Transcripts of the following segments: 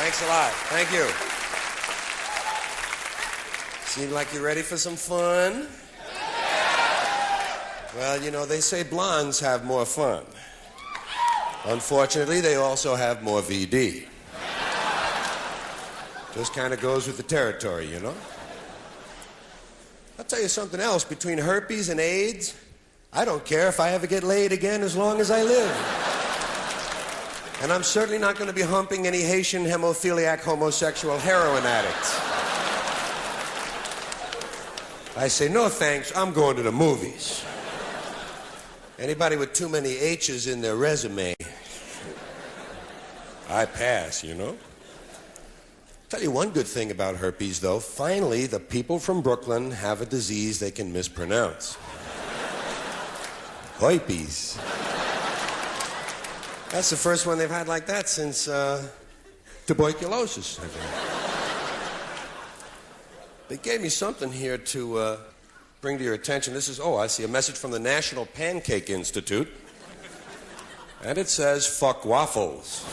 Thanks a lot. Thank you. Seem like you're ready for some fun? Well, you know, they say blondes have more fun. Unfortunately, they also have more VD. Just kind of goes with the territory, you know? I'll tell you something else. Between herpes and AIDS, I don't care if I ever get laid again as long as I live. And I'm certainly not going to be humping any Haitian hemophiliac homosexual heroin addicts. I say, no thanks, I'm going to the movies. Anybody with too many H's in their resume, I pass, you know? Tell you one good thing about herpes, though. Finally, the people from Brooklyn have a disease they can mispronounce. Herpes. That's the first one they've had like that since tuberculosis. They gave me something here to bring to your attention. This is, I see a message from the National Pancake Institute. And it says, fuck waffles.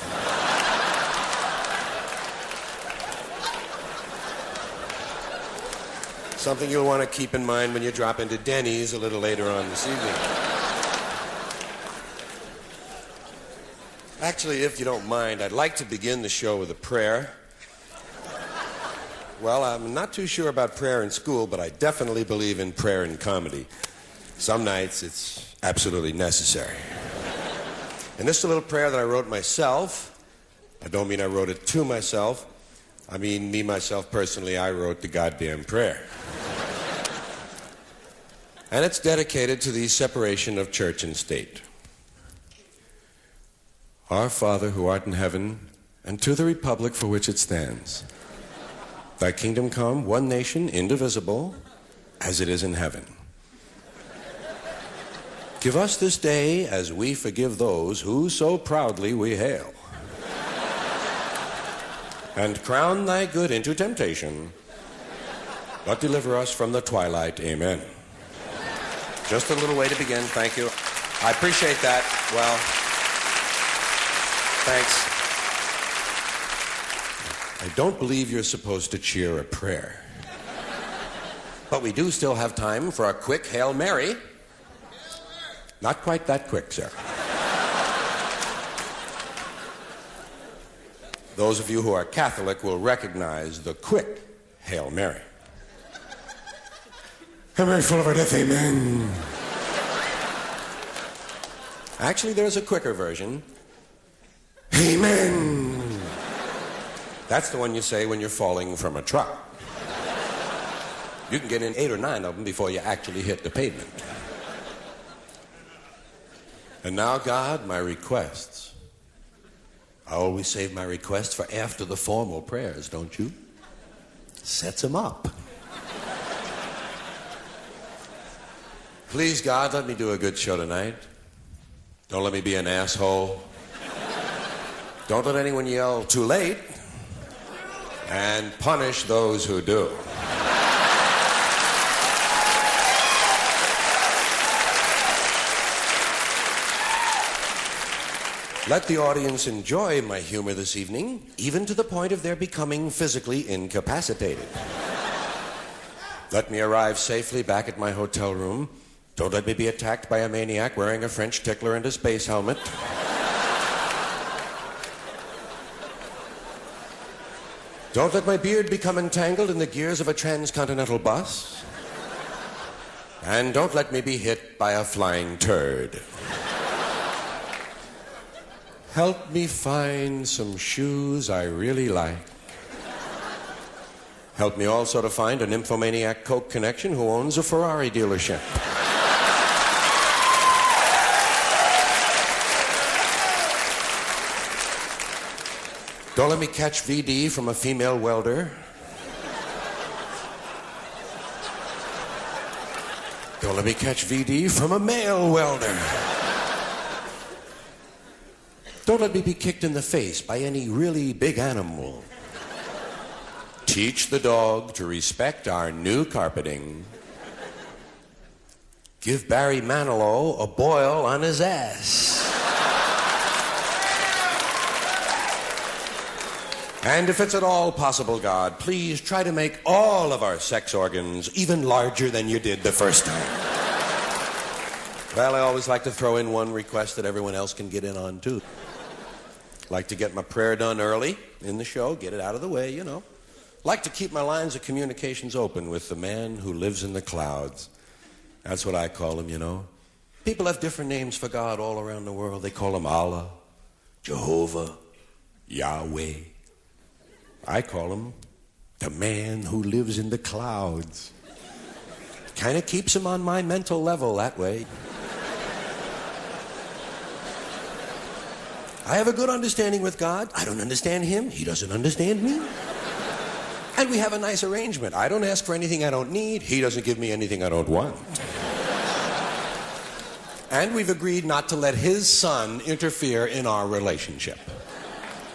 Something you'll want to keep in mind when you drop into Denny's a little later on this evening. Actually, if you don't mind, I'd like to begin the show with a prayer. Well, I'm not too sure about prayer in school, but I definitely believe in prayer in comedy. Some nights it's absolutely necessary. And this is a little prayer that I wrote myself. I don't mean I wrote it to myself. I mean, me, myself, personally, I wrote the goddamn prayer. And it's dedicated to the separation of church and state. Our Father, who art in heaven, and to the republic for which it stands. Thy kingdom come, one nation, indivisible, as it is in heaven. Give us this day as we forgive those who so proudly we hail. And crown thy good into temptation, but deliver us from the twilight. Amen. Just a little way to begin. Thank you. I appreciate that. Well, thanks. I don't believe you're supposed to cheer a prayer. But we do still have time for a quick Hail Mary. Not quite that quick, sir. Those of you who are Catholic will recognize the quick Hail Mary. Hail Mary, full of earth, amen. Actually, there's a quicker version. Amen. That's the one you say when you're falling from a truck. You can get in 8 or 9 of them before you actually hit the pavement. And now, God, my requests. I always save my requests for after the formal prayers, don't you? Sets them up. Please, God, let me do a good show tonight. Don't let me be an asshole. Don't let anyone yell, too late. And punish those who do. Let the audience enjoy my humor this evening, even to the point of their becoming physically incapacitated. Let me arrive safely back at my hotel room. Don't let me be attacked by a maniac wearing a French tickler and a space helmet. Don't let my beard become entangled in the gears of a transcontinental bus. And don't let me be hit by a flying turd. Help me find some shoes I really like. Help me also to find a nymphomaniac Coke connection who owns a Ferrari dealership. Don't let me catch VD from a female welder. Don't let me catch VD from a male welder. Don't let me be kicked in the face by any really big animal. Teach the dog to respect our new carpeting. Give Barry Manilow a boil on his ass. And if it's at all possible, God, please try to make all of our sex organs even larger than you did the first time. Well, I always like to throw in one request that everyone else can get in on, too. Like to get my prayer done early in the show, get it out of the way, you know. Like to keep my lines of communications open with the man who lives in the clouds. That's what I call him, you know. People have different names for God all around the world. They call him Allah, Jehovah, Yahweh. I call him the man who lives in the clouds. Kind of keeps him on my mental level that way. I have a good understanding with God. I don't understand him. He doesn't understand me. And we have a nice arrangement. I don't ask for anything I don't need. He doesn't give me anything I don't want. And we've agreed not to let his son interfere in our relationship.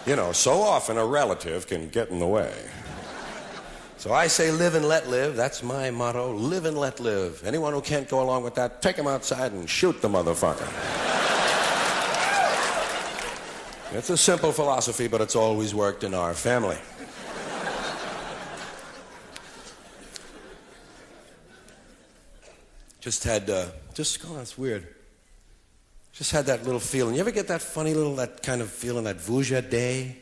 You know, so often a relative can get in the way. So I say live and let live. That's my motto. Live and let live. Anyone who can't go along with that, take him outside and shoot the motherfucker. It's a simple philosophy, but it's always worked in our family. That's weird. Just had that little feeling. You ever get that funny little, that kind of feeling, that vuja day?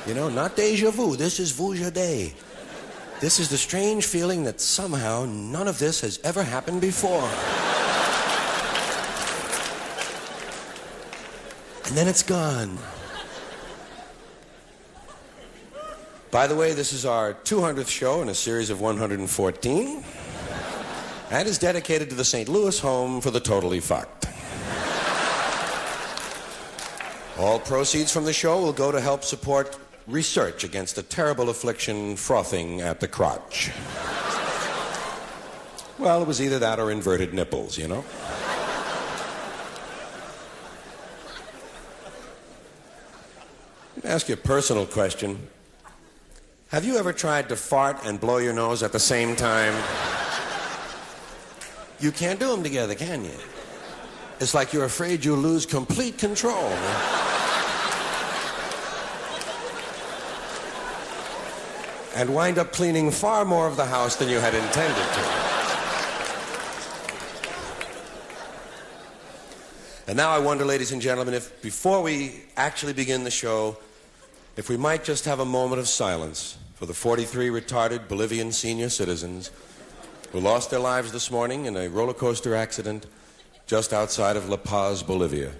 You know, not deja vu. This is vuja day. This is the strange feeling that somehow none of this has ever happened before. And then it's gone. By the way, this is our 200th show in a series of 114. And is dedicated to the St. Louis home for the totally fucked. All proceeds from the show will go to help support research against the terrible affliction frothing at the crotch. Well, it was either that or inverted nipples, you know? Let me ask you a personal question. Have you ever tried to fart and blow your nose at the same time? You can't do them together, can you? It's like you're afraid you'll lose complete control. And wind up cleaning far more of the house than you had intended to. And now I wonder, ladies and gentlemen, if before we actually begin the show, if we might just have a moment of silence for the 43 retarded Bolivian senior citizens who lost their lives this morning in a roller coaster accident just outside of La Paz, Bolivia.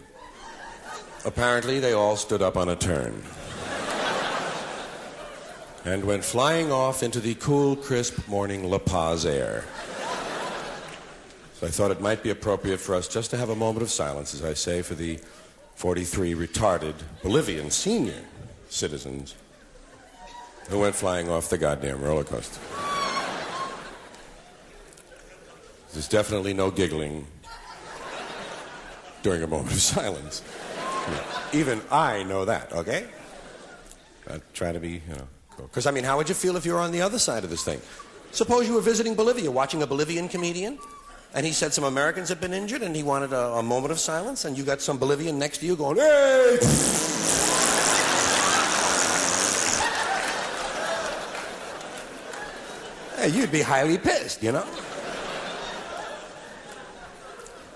Apparently, they all stood up on a turn and went flying off into the cool, crisp morning La Paz air. So I thought it might be appropriate for us just to have a moment of silence, as I say, for the 43 retarded Bolivian senior citizens who went flying off the goddamn roller coaster. There's definitely no giggling during a moment of silence. Even I know that, okay? I try to be, cool. Because, I mean, how would you feel if you were on the other side of this thing? Suppose you were visiting Bolivia, watching a Bolivian comedian, and he said some Americans had been injured, and he wanted a moment of silence, and you got some Bolivian next to you going, hey! Hey, you'd be highly pissed, you know?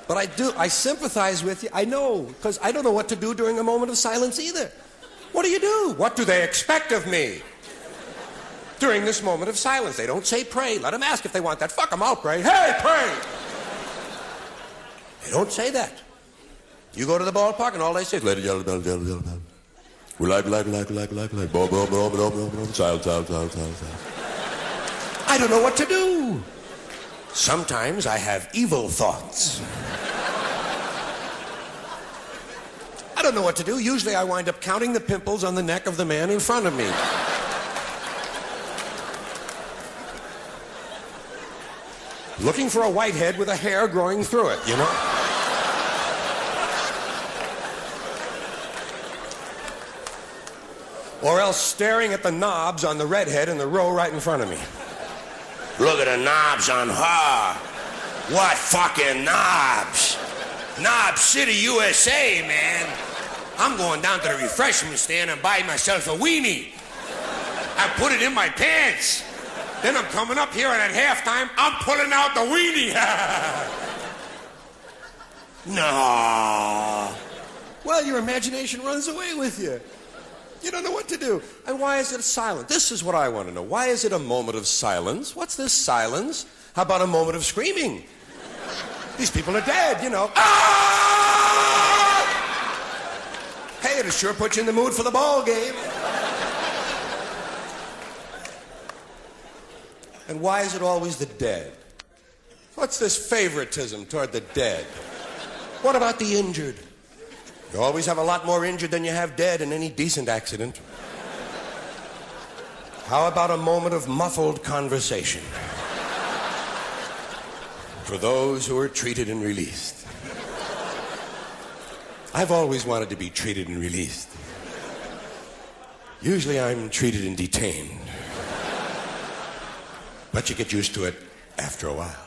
But I sympathize with you. I know, because I don't know what to do during a moment of silence either. What do you do? What do they expect of me during this moment of silence? They don't say pray. Let them ask if they want that. Fuck them, I'll pray. Hey, pray! They don't say that. You go to the ballpark and all they say is, silence. I don't know what to do. Sometimes I have evil thoughts. I don't know what to do. Usually I wind up counting the pimples on the neck of the man in front of me. Looking for a whitehead with a hair growing through it, you know? Or else staring at the knobs on the redhead in the row right in front of me. Look at the knobs on her. What fucking knobs? Knob City, USA, man. I'm going down to the refreshment stand and buy myself a weenie. I put it in my pants. Then I'm coming up here and at halftime, I'm pulling out the weenie. No. Well, your imagination runs away with you. You don't know what to do. And why is it silent? This is what I want to know. Why is it a moment of silence? What's this silence? How about a moment of screaming? These people are dead, you know. Ah! Hey, it'll sure put you in the mood for the ball game. And why is it always the dead? What's this favoritism toward the dead? What about the injured? You always have a lot more injured than you have dead in any decent accident. How about a moment of muffled conversation? For those who are treated and released. I've always wanted to be treated and released. Usually I'm treated and detained. But you get used to it after a while.